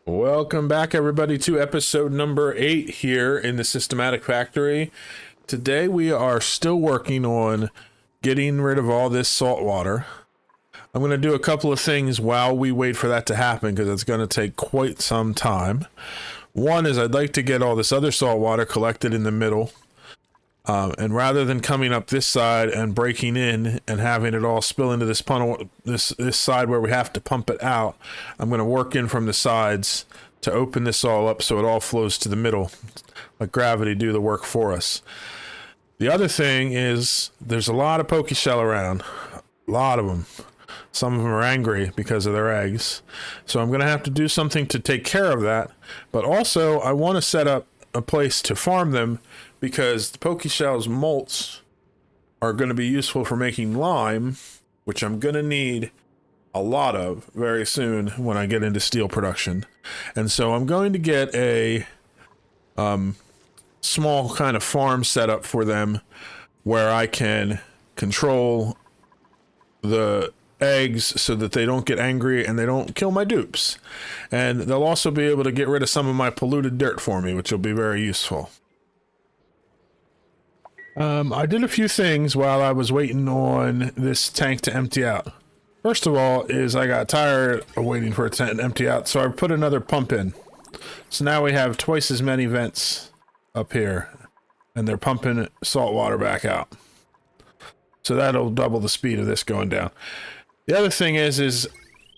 Welcome back, everybody, to episode number 8 here in the Systematic Factory. Today we are still working on getting rid of all this salt water. I'm going to do a couple of things while we wait for that to happen because it's going to take quite some time. One is I'd like to get all this other salt water collected in the middle. And rather than coming up this side and breaking in and having it all spill into this funnel, this side where we have to pump it out, I'm going to work in from the sides to open this all up so it all flows to the middle. Let gravity do the work for us. The other thing is there's a lot of Pokeshell around. A lot of them. Some of them are angry because of their eggs. So I'm going to have to do something to take care of that. But also I want to set up a place to farm them, because the Pokeshell's molts are going to be useful for making lime, which I'm going to need a lot of very soon when I get into steel production. And so I'm going to get a small kind of farm set up for them where I can control the eggs so that they don't get angry and they don't kill my dupes. And they'll also be able to get rid of some of my polluted dirt for me, which will be very useful. I did a few things while I was waiting on this tank to empty out. First of all is I got tired of waiting for it to empty out, so I put another pump in. So now we have twice as many vents up here, and they're pumping salt water back out. So that'll double the speed of this going down. The other thing is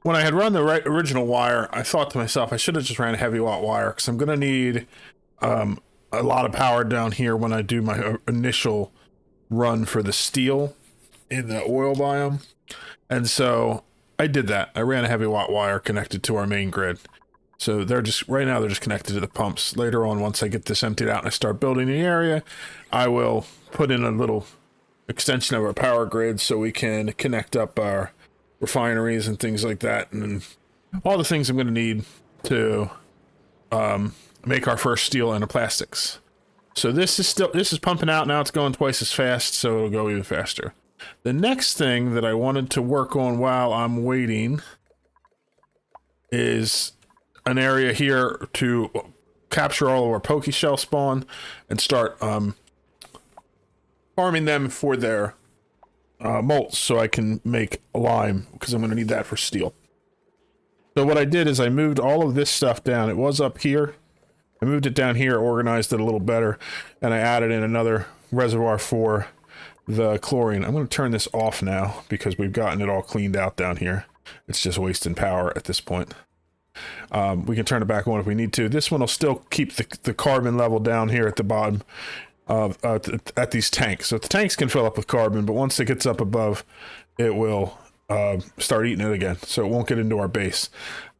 when I had run the original wire, I thought to myself, I should have just ran a heavy watt wire, because I'm going to need a lot of power down here when I do my initial run for the steel in the oil biome. And so I did that. I ran a heavy watt wire connected to our main grid. So they're just, right now they're just connected to the pumps. Later on, once I get this emptied out and I start building the area, I will put in a little extension of our power grid so we can connect up our refineries and things like that. And all the things I'm going to need to make our first steel and plastics. So this is pumping out now. It's going twice as fast, so it'll go even faster. The next thing that I wanted to work on while I'm waiting is an area here to capture all of our Pokeshell spawn and start farming them for their molts so I can make a lime, because I'm going to need that for steel. So what I did is I moved all of this stuff down. It was up here. I moved it down here, organized it a little better, and I added in another reservoir for the chlorine. I'm going to turn this off now because we've gotten it all cleaned out down here. It's just wasting power at this point. We can turn it back on if we need to. This one will still keep the carbon level down here at the bottom at these tanks. So the tanks can fill up with carbon, but once it gets up above, it will start eating it again, so it won't get into our base.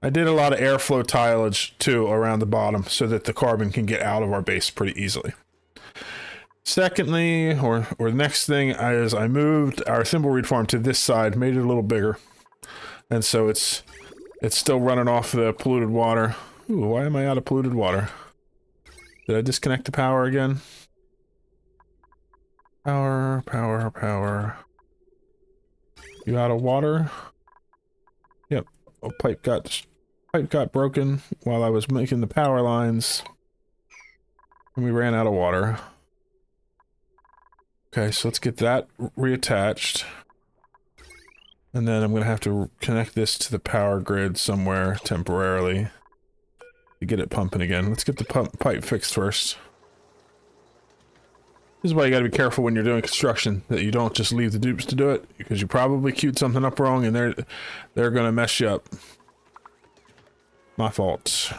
I did a lot of airflow tillage too around the bottom so that the carbon can get out of our base pretty easily. Secondly, or the next thing is I moved our thimbleweed farm to this side, made it a little bigger, and so it's still running off the polluted water. Ooh, why am I out of polluted water? Did I disconnect the power again? Power. You out of water? Yep. A pipe got broken while I was making the power lines, and we ran out of water. Okay, so let's get that reattached. And then I'm going to have to connect this to the power grid somewhere temporarily to get it pumping again. Let's get the pipe fixed first. This is why you got to be careful when you're doing construction, that you don't just leave the dupes to do it, because you probably queued something up wrong and they're going to mess you up. My fault.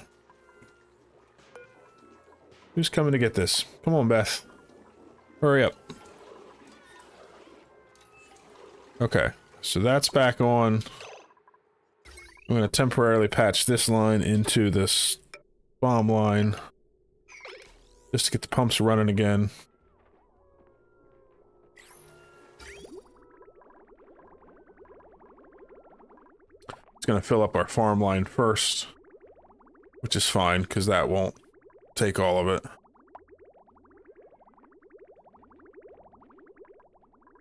Who's coming to get this? Come on, Beth. Hurry up. Okay, so that's back on. I'm going to temporarily patch this line into this bomb line just to get the pumps running again. It's going to fill up our farm line first, which is fine because that won't take all of it.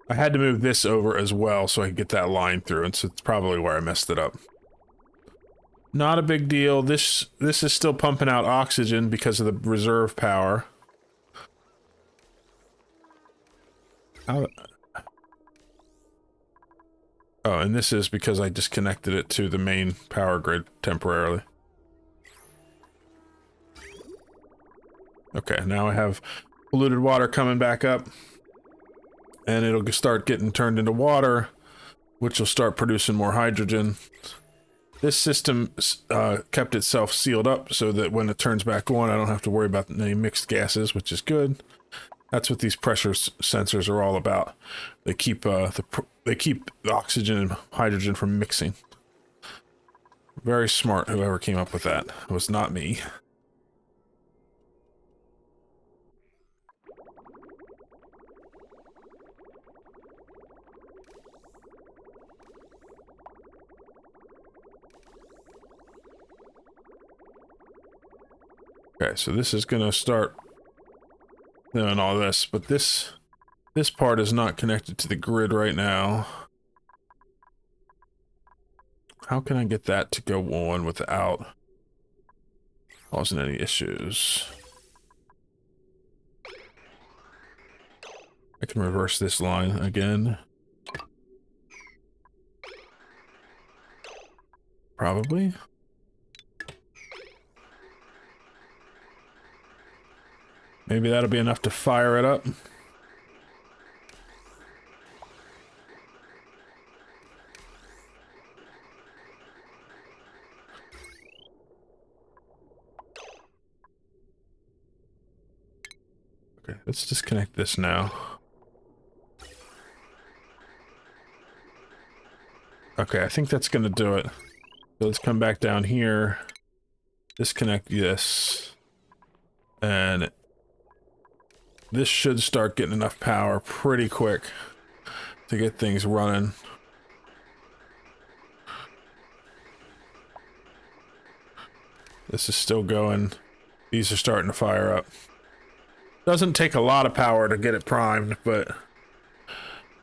I had to move this over as well so I could get that line through, and so it's probably where I messed it up. Not a big deal. This is still pumping out oxygen because of the reserve power. How... Oh, and this is because I disconnected it to the main power grid temporarily. Okay, now I have polluted water coming back up. And it'll start getting turned into water, which will start producing more hydrogen. This system kept itself sealed up so that when it turns back on, I don't have to worry about any mixed gases, which is good. That's what these pressure sensors are all about. They keep the oxygen and hydrogen from mixing. Very smart, whoever came up with that. It was not me. Okay, so this is gonna start doing all this, but this part is not connected to the grid right now. How can I get that to go on without causing any issues? I can reverse this line again. Probably. Maybe that'll be enough to fire it up. Okay, let's disconnect this now. Okay, I think that's gonna do it. So let's come back down here, disconnect this, and this should start getting enough power pretty quick to get things running. This is still going. These are starting to fire up. Doesn't take a lot of power to get it primed, but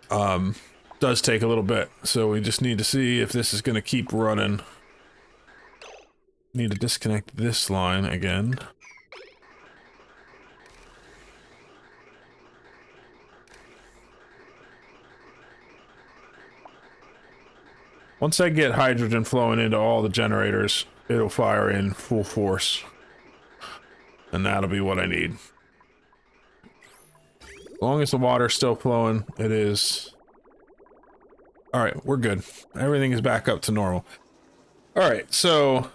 does take a little bit. So we just need to see if this is going to keep running. Need to disconnect this line again. Once I get hydrogen flowing into all the generators, it'll fire in full force. And that'll be what I need. As long as the water's still flowing, it is. Alright, we're good. Everything is back up to normal. Alright, so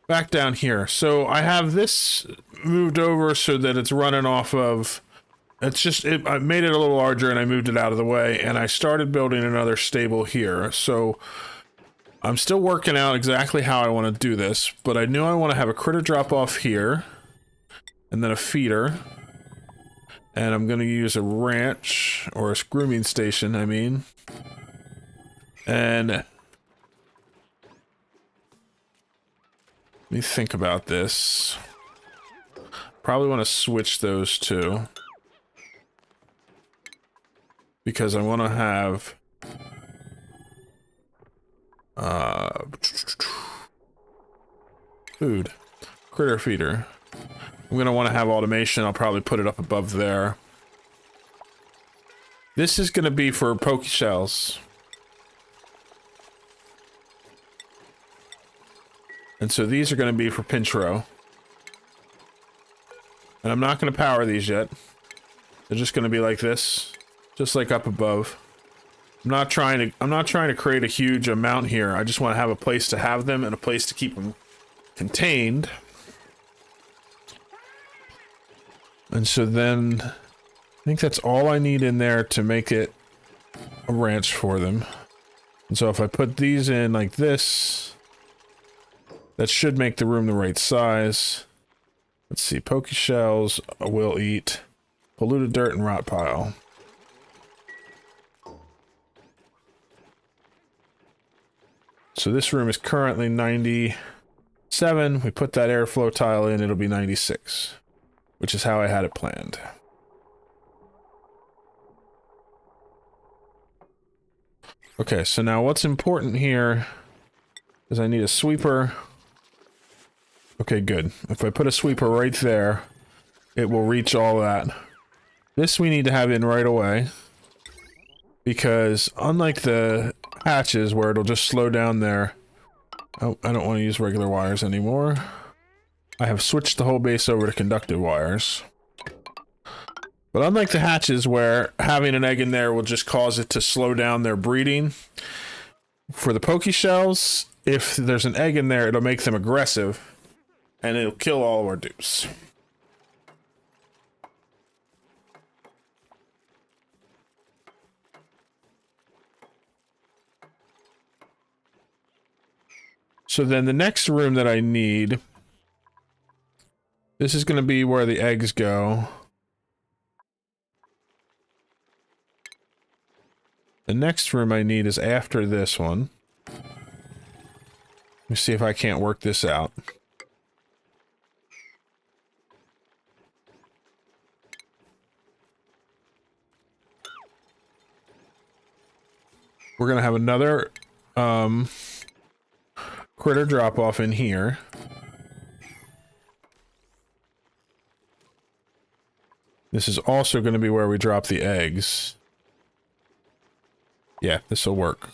back down here. So I have this moved over so that it's running off of... It's just, I made it a little larger and I moved it out of the way, and I started building another stable here. So I'm still working out exactly how I want to do this, but I knew I want to have a critter drop off here, and then a feeder. And I'm going to use a ranch, or a grooming station, I mean. And let me think about this. Probably want to switch those two. Because I want to have food, critter feeder. I'm going to want to have automation. I'll probably put it up above there. This is going to be for Pokeshells. And so these are going to be for Pinchero. And I'm not going to power these yet. They're just going to be like this. Just like up above. I'm not trying to create a huge amount here. I just want to have a place to have them and a place to keep them contained. And so then I think that's all I need in there to make it a ranch for them. And so if I put these in like this, that should make the room the right size. Let's see, Pokeshells will eat polluted dirt and rot pile. So this room is currently 97. We put that airflow tile in, it'll be 96, which is how I had it planned. Okay, so now what's important here Because I need a sweeper. Okay, good. If I put a sweeper right there, it will reach all that. This we need to have in right away. Because unlike the hatches where it'll just slow down there... Oh, I don't want to use regular wires anymore. I have switched the whole base over to conductive wires. But unlike the hatches where having an egg in there will just cause it to slow down their breeding, for the Pokeshells, if there's an egg in there, it'll make them aggressive, and it'll kill all of our dupes. So then the next room that I need, this is going to be where the eggs go. The next room I need is after this one. Let me see if I can't work this out. We're going to have another critter drop off in here. This is also going to be where we drop the eggs. Yeah, this will work.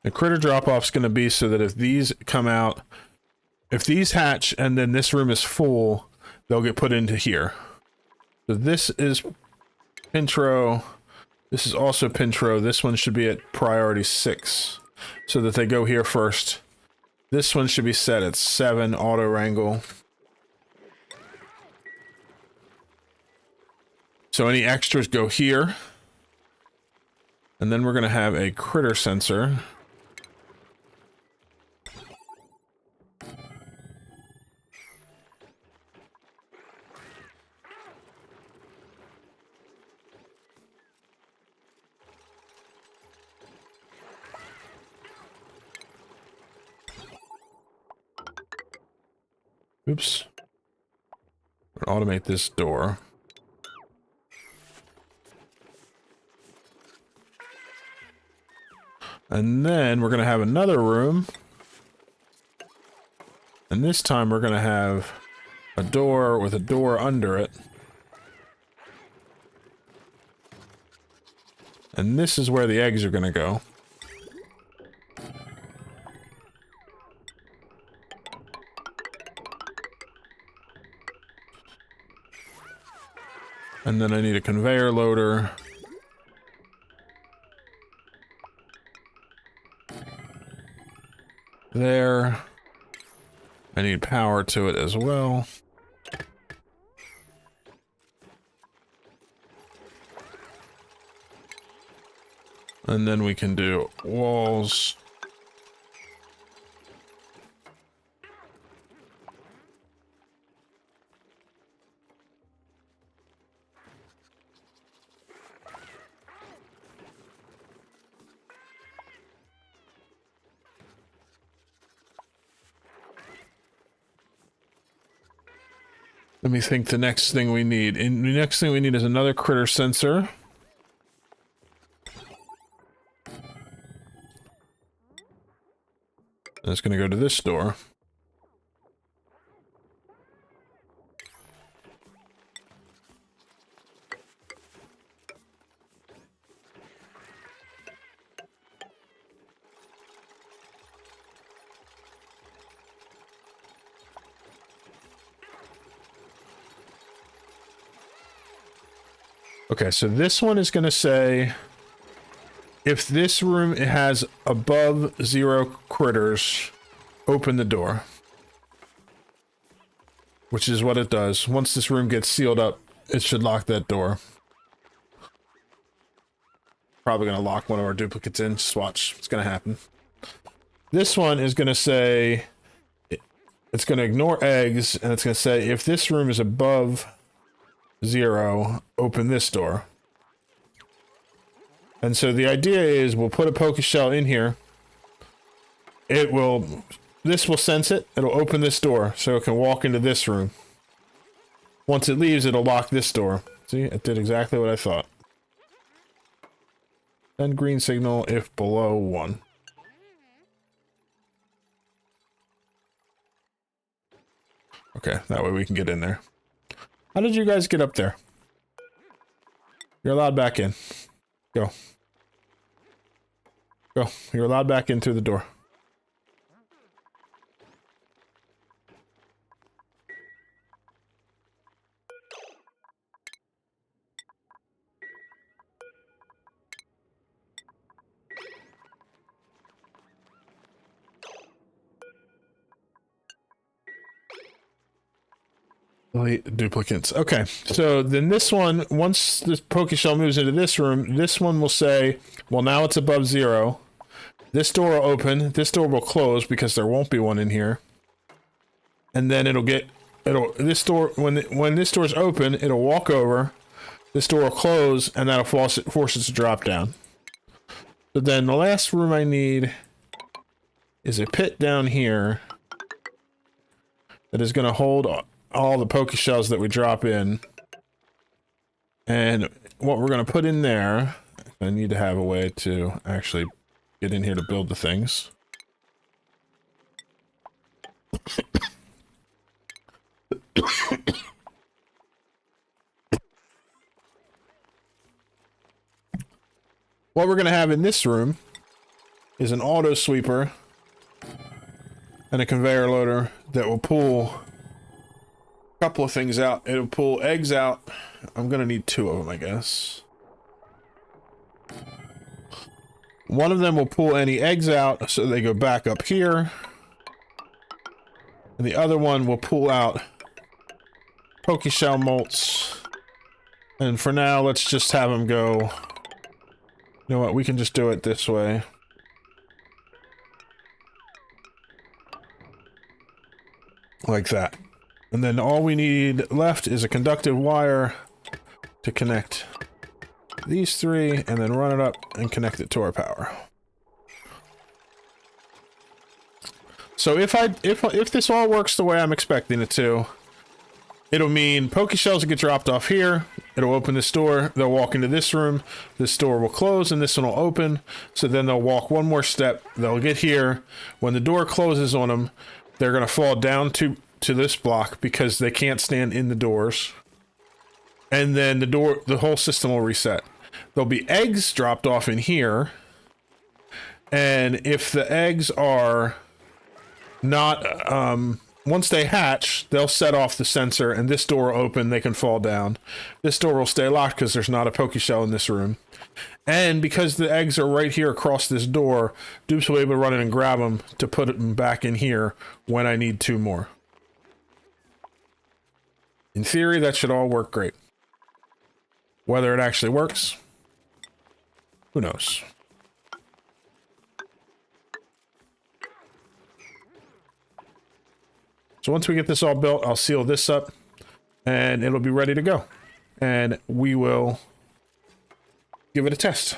The critter drop-off is going to be so that if these come out, if these hatch and then this room is full, they'll get put into here. So this is Pintro. This is also Pintro. This one should be at priority 6. So that they go here first. This one should be set at 7, auto wrangle. So any extras go here. And then we're going to have a critter sensor. Oops. Automate this door. And then we're going to have another room. And this time we're going to have a door with a door under it. And this is where the eggs are going to go. And then I need a conveyor loader. There. I need power to it as well. And then we can do walls. Let me think the next thing we need. And the next thing we need is another critter sensor. And it's going to go to this door. Okay, so this one is going to say, if this room has above 0 critters, open the door. Which is what it does. Once this room gets sealed up, it should lock that door. Probably going to lock one of our duplicates in. Just watch. It's going to happen. This one is going to say, it's going to ignore eggs, and it's going to say, if this room is above 0, open this door. And so the idea is we'll put a Pokeshell in here. It will this will sense it. It'll open this door so it can walk into this room. Once it leaves, it'll lock this door. See, it did exactly what I thought. Send green signal if below 1. Okay, that way we can get in there. How did you guys get up there? You're allowed back in. Go. Go. You're allowed back in through the door. Delete duplicates. Okay, so then this one, once this Pokeshell moves into this room, this one will say, well, now it's above 0. This door will open, this door will close because there won't be one in here. And then this door, when this door's open, it'll walk over, this door will close, and that'll force it to drop down. So then the last room I need is a pit down here that is going to hold all the Pokeshells that we drop in. And what we're going to put in there, I need to have a way to actually get in here to build the things. What we're going to have in this room is an auto sweeper and a conveyor loader that will pull a couple of things out. It'll pull eggs out. I'm going to need 2 of them, I guess. One of them will pull any eggs out so they go back up here. And the other one will pull out Pokeshell molts. And for now, let's just have them go. You know what? We can just do it this way. Like that. And then all we need left is a conductive wire to connect these 3, and then run it up and connect it to our power. So if this all works the way I'm expecting it to, it'll mean Pokeshells will get dropped off here. It'll open this door. They'll walk into this room. This door will close, and this one will open. So then they'll walk one more step. They'll get here. When the door closes on them, they're going to fall down to this block because they can't stand in the doors. And then the whole system will reset. There'll be eggs dropped off in here. And if the eggs are not, once they hatch, they'll set off the sensor and this door will open, they can fall down. This door will stay locked because there's not a Pokeshell in this room. And because the eggs are right here across this door, Dupes will be able to run in and grab them to put them back in here when I need 2 more. In theory, that should all work great. Whether it actually works, who knows? So once we get this all built, I'll seal this up and it'll be ready to go. And we will give it a test.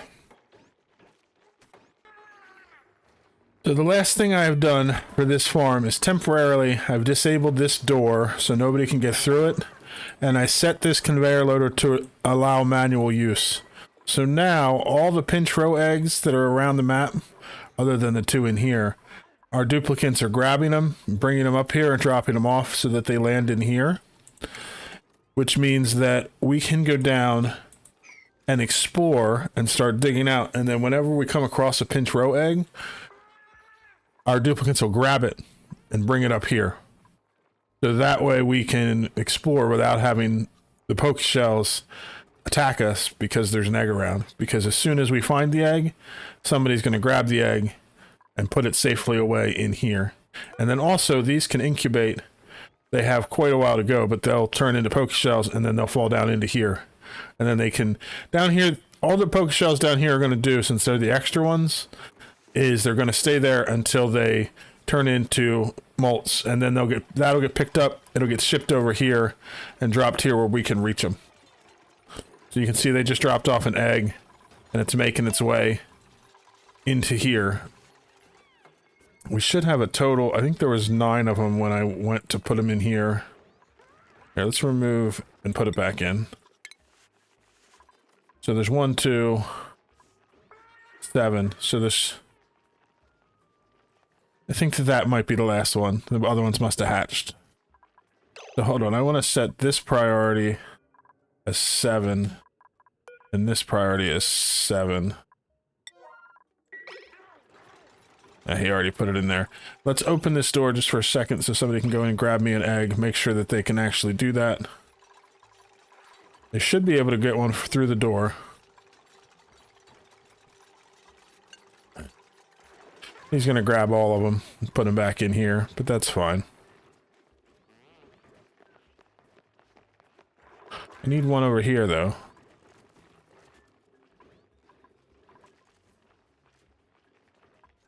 So the last thing I have done for this farm is temporarily I've disabled this door so nobody can get through it. And I set this conveyor loader to allow manual use. So now all the pinch row eggs that are around the map, other than the 2 in here, our duplicates are grabbing them, bringing them up here and dropping them off so that they land in here. Which means that we can go down and explore and start digging out. And then whenever we come across a pinch row egg, our duplicates will grab it and bring it up here. So that way we can explore without having the Pokeshells attack us because there's an egg around. Because as soon as we find the egg, somebody's going to grab the egg and put it safely away in here. And then also these can incubate. They have quite a while to go, but they'll turn into Pokeshells and then they'll fall down into here. And then they can, down here, all the Pokeshells down here are going to do, since they're the extra ones, is they're going to stay there until they turn into molts, and then that'll get picked up, it'll get shipped over here and dropped here where we can reach them. So you can see they just dropped off an egg and it's making its way into here. We should have a total. I think there was 9 of them when I went to put them in here. Here, let's remove and put it back in. So there's 1, 2, 7. So there's... I think that might be the last one. The other ones must have hatched. So hold on, I want to set this priority as 7. And this priority is 7. He already put it in there. Let's open this door just for a second so somebody can go in and grab me an egg. Make sure that they can actually do that. They should be able to get one through the door. He's going to grab all of them and put them back in here, but that's fine. I need one over here, though.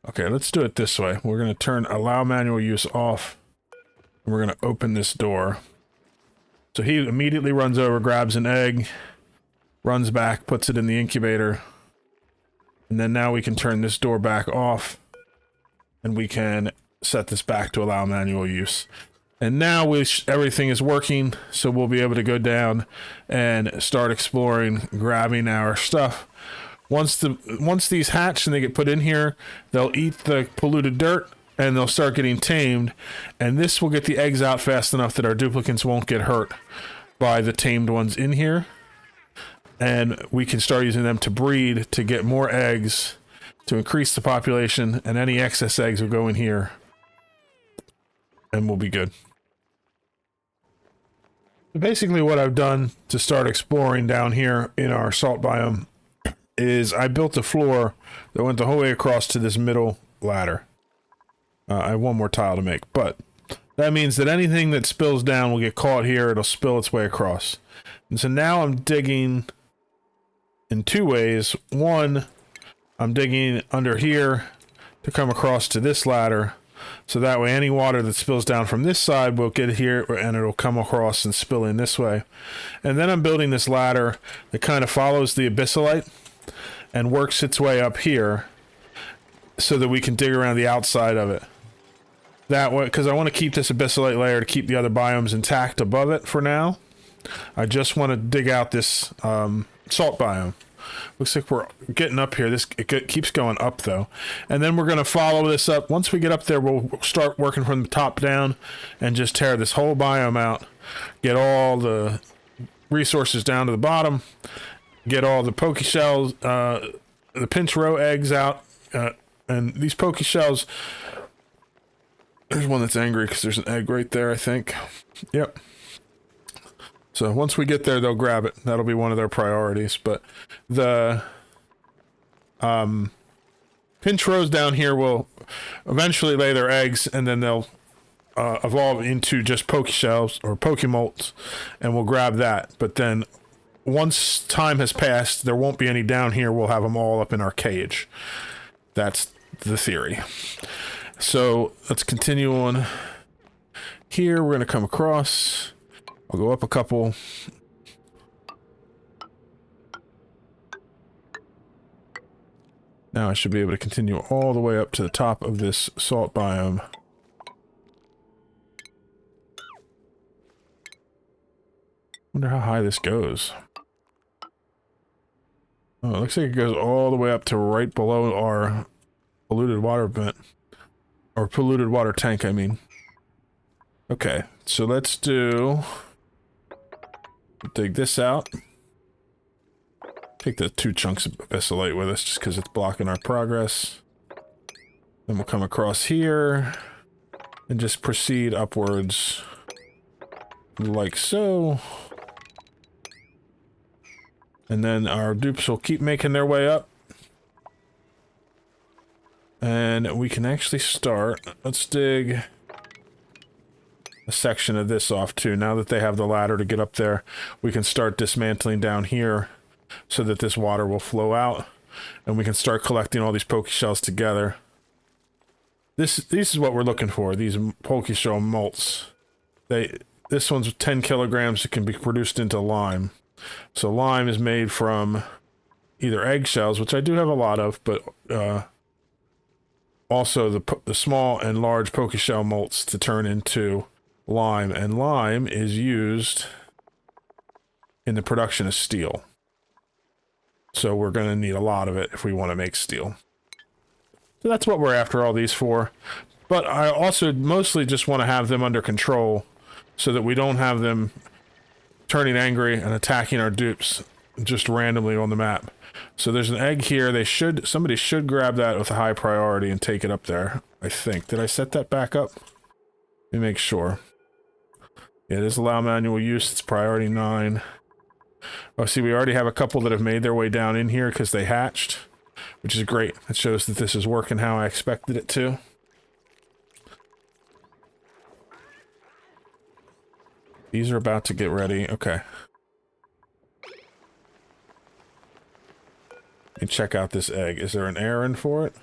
Okay, let's do it this way. We're going to turn allow manual use off, and we're going to open this door. So he immediately runs over, grabs an egg, runs back, puts it in the incubator, and then now we can turn this door back off, and we can set this back to allow manual use. And now everything is working, so we'll be able to go down and start exploring, grabbing our stuff. Once these hatch and they get put in here, they'll eat the polluted dirt and they'll start getting tamed, and this will get the eggs out fast enough that our duplicates won't get hurt by the tamed ones in here, and we can start using them to breed to get more eggs to increase the population, and any excess eggs will go in here and we'll be good. Basically what I've done to start exploring down here in our salt biome is I built a floor that went the whole way across to this middle ladder. I have one more tile to make, but that means that anything that spills down will get caught here. It'll spill its way across. And so now I'm digging in 2 ways. One, I'm digging under here to come across to this ladder. So that way any water that spills down from this side will get here and it'll come across and spill in this way. And then I'm building this ladder that kind of follows the abyssalite and works its way up here so that we can dig around the outside of it. That way, because I want to keep this abyssalite layer to keep the other biomes intact above it for now. I just want to dig out this salt biome. Looks like we're getting up here. It keeps going up though. And then we're going to follow this up. Once we get up there, we'll start working from the top down and just tear this whole biome out. Get all the resources down to the bottom. Get all the Pokeshells, the pinch row eggs out. And these Pokeshells, there's one that's angry because there's an egg right there, I think. Yep. So once we get there, they'll grab it. That'll be one of their priorities. But the pinch rows down here will eventually lay their eggs, and then they'll evolve into just Pokeshells or Pokemolts, and we'll grab that. But then once time has passed, there won't be any down here. We'll have them all up in our cage. That's the theory. So let's continue on here. We're going to come across. I'll go up a couple. Now I should be able to continue all the way up to the top of this salt biome. Wonder how high this goes. Oh, it looks like it goes all the way up to right below our polluted water vent. Or polluted water tank, I mean. Okay, so let's dig this out. Take the 2 chunks of abyssalite with us just because it's blocking our progress. Then we'll come across here and just proceed upwards like so. And then our dupes will keep making their way up. And we can actually start. Let's dig a section of this off too. Now that they have the ladder to get up there, we can start dismantling down here so that this water will flow out, and we can start collecting all these Pokeshells together. This is what we're looking for, these Pokeshell molts. This one's 10 kilograms. It can be produced into lime. So lime is made from either eggshells, which I do have a lot of, but also the small and large Pokeshell molts to turn into lime, and lime is used in the production of steel. So we're going to need a lot of it if we want to make steel. So that's what we're after all these for. But I also mostly just want to have them under control so that we don't have them turning angry and attacking our dupes just randomly on the map. So there's an egg here. Somebody should grab that with a high priority and take it up there, I think. Did I set that back up? Let me make sure. Yeah, it is allow manual use. It's priority 9. Oh, see, we already have a couple that have made their way down in here because they hatched, which is great. It shows that this is working how I expected it to. These are about to get ready. Okay. Let me check out this egg. Is there an errand for it?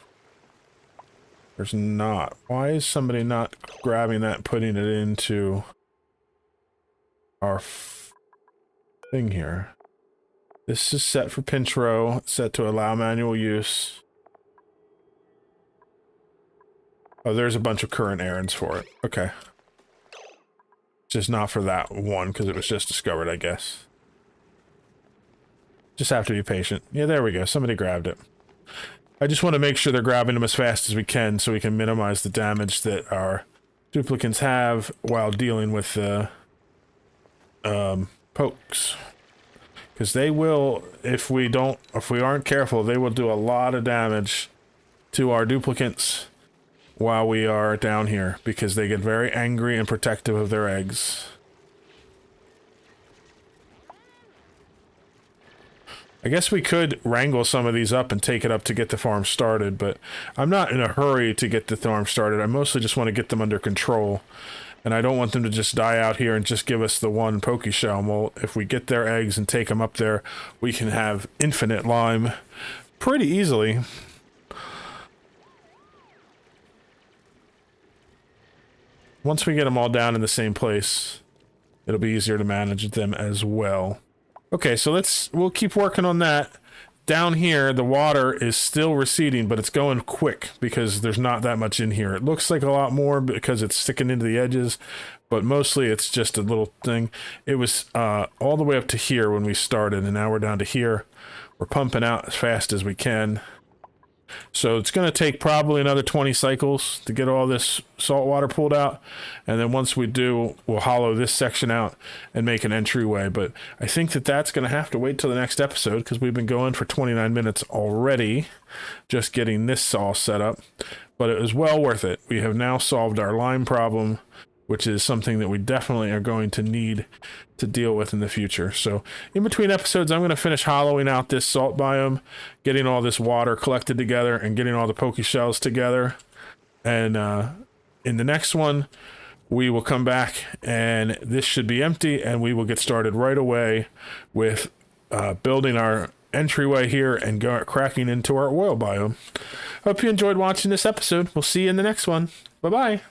There's not. Why is somebody not grabbing that and putting it into our thing here? This is set for pinch row, set to allow manual use. Oh, there's a bunch of current errands for it. Okay. Just not for that one, because it was just discovered, I guess. Just have to be patient. Yeah, there we go. Somebody grabbed it. I just want to make sure they're grabbing them as fast as we can so we can minimize the damage that our duplicants have while dealing with the pokes. Because they will, if we aren't careful, they will do a lot of damage to our duplicants while we are down here, because they get very angry and protective of their eggs. I guess we could wrangle some of these up and take it up to get the farm started, but I'm not in a hurry to get the farm started. I mostly just want to get them under control, and I don't want them to just die out here and just give us the one Pokeshell molt. If we get their eggs and take them up there, we can have infinite lime pretty easily. Once we get them all down in the same place, it'll be easier to manage them as well. Okay, so we'll keep working on that. Down here, the water is still receding, but it's going quick because there's not that much in here. It looks like a lot more because it's sticking into the edges, but mostly it's just a little thing. It was all the way up to here when we started, and now we're down to here. We're pumping out as fast as we can. So it's going to take probably another 20 cycles to get all this salt water pulled out, and then once we do, we'll hollow this section out and make an entryway. But I think that that's going to have to wait till the next episode, because we've been going for 29 minutes already just getting this all set up. But it was well worth it. We have now solved our lime problem, which is something that we definitely are going to need to deal with in the future. So in between episodes, I'm going to finish hollowing out this salt biome, getting all this water collected together, and getting all the Pokeshells together. And in the next one, we will come back, and this should be empty, and we will get started right away with building our entryway here and cracking into our oil biome. Hope you enjoyed watching this episode. We'll see you in the next one. Bye-bye.